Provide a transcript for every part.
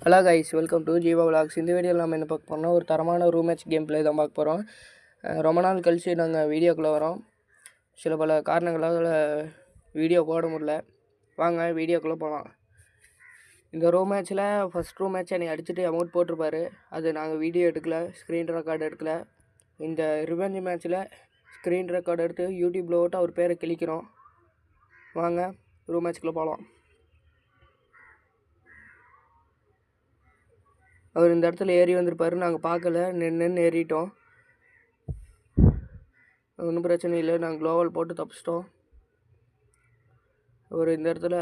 Hello guys, welcome to Jeeva vlogs. இந்த வீடியோவில் நம்ம என்ன பார்க்க போகிறோம்னா ஒரு தரமான ரூம் மேட்ச் கேம் பிளே தான் பார்க்க போகிறோம். ரொம்ப நாள் கழித்து நாங்கள் வீடியோக்குள்ளே வரோம். சில பல காரணங்களால் வீடியோ போட முடியல. வாங்க வீடியோக்குள்ளே போகலாம். இந்த ரூம் மேட்ச்சில் ஃபஸ்ட் ரூம் மேட்ச் என்னை அடிச்சுட்டு அமௌண்ட் போட்டிருப்பாரு. அது நாங்கள் வீடியோ எடுக்கலை, ஸ்க்ரீன் ரெக்கார்டு எடுக்கலை. இந்த ரிவெஞ்ச் மேட்ச்சில் ஸ்க்ரீன் ரெக்கார்டு எடுத்து யூடியூப்பில் ஓட்டு அவர் பேரை கிளிக்கிறோம். வாங்க ரூம் மேட்ச்க்குள்ளே போகலாம். அவர் இந்த இடத்துல ஏறி வந்திருப்பாரு, நாங்கள் பார்க்கல, நின்று ஏறிட்டோம். ஒன்றும் பிரச்சனை இல்லை, நாங்கள் க்ளோவல் போட்டு தப்பிச்சிட்டோம். அவர் இந்த இடத்துல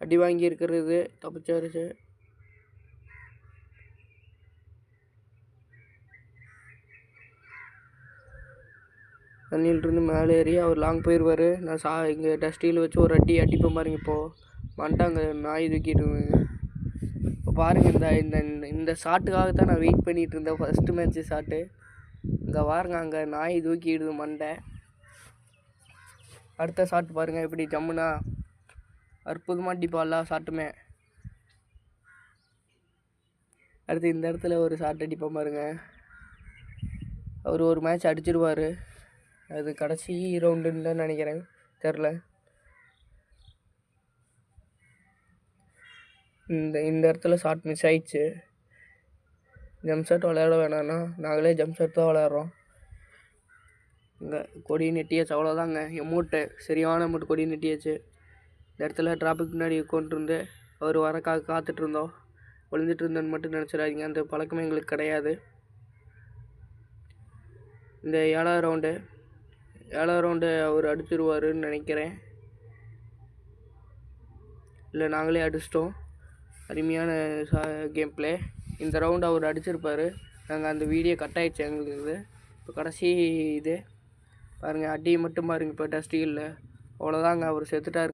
அடி வாங்கி இருக்கிறது தப்பிச்சாருச்சு. தண்ணியிலிருந்து மேலே ஏறி அவர் லாங் போயிடுவார். நான் இங்கே டஸ்டியில் வச்சு ஒரு அடிப்பேன் பாருங்க. இப்போது வந்துட்டாங்க, நாய் தூக்கிட்டு. இப்போ பாருங்கள், இந்த இந்த இந்த ஷாட்டுக்காக தான் நான் வெயிட் பண்ணிகிட்டு இருந்தேன். First match shot. இங்கே பாருங்க, அங்கே நாய் தூக்கிடுது மண்டை. அடுத்த ஷாட் பாருங்கள், எப்படி ஜம்முனா அற்புதமாக அடிப்பா எல்லா ஷாட்டுமே. அடுத்து இந்த இடத்துல ஒரு ஷாட் அடிப்போம் பாருங்கள். அவர் ஒரு மேட்ச் அடிச்சிருவார். அது கடைசி ரவுண்டுன்னு தான் நினைக்கிறேன், தெரில. இந்த இடத்துல ஷாட் மிஸ் ஆயிடுச்சு. ஜம்ப் ஷாட் விளையாட வேணான்னா நாங்களே ஜம்ப் ஷாட் தான் விளையாடுறோம். இங்கே கொடி நெட்டியாச்சு, அவ்வளோதாங்க. எமௌண்ட்டு சரியான அமௌண்ட் கொடி நெட்டியாச்சு. இந்த இடத்துல டிராஃபிக் முன்னாடி உட்காந்துருந்து அவர் வர காத்துட்ருந்தோம். விழுந்துட்டு இருந்தோன்னு மட்டும் நினச்சிடாதீங்க, அந்த பழக்கமே எங்களுக்கு கிடையாது. இந்த 7வது ரவுண்டு அவர் அடிச்சிருவாருன்னு நினைக்கிறேன். இல்லை, நாங்களே அடிச்சிட்டோம். அருமையான கேம் பிளே. இந்த ரவுண்டு அவர் அடிச்சிருப்பார். நாங்கள் அந்த வீடியோ கட் ஆகிடுச்சு எங்களுக்கு. இப்போ கடைசி இது பாருங்கள், அடி மட்டும் பாருங்கள். இப்போ டஸ்டியில் அவ்வளோதாங்க, அவர் செத்துட்டார்.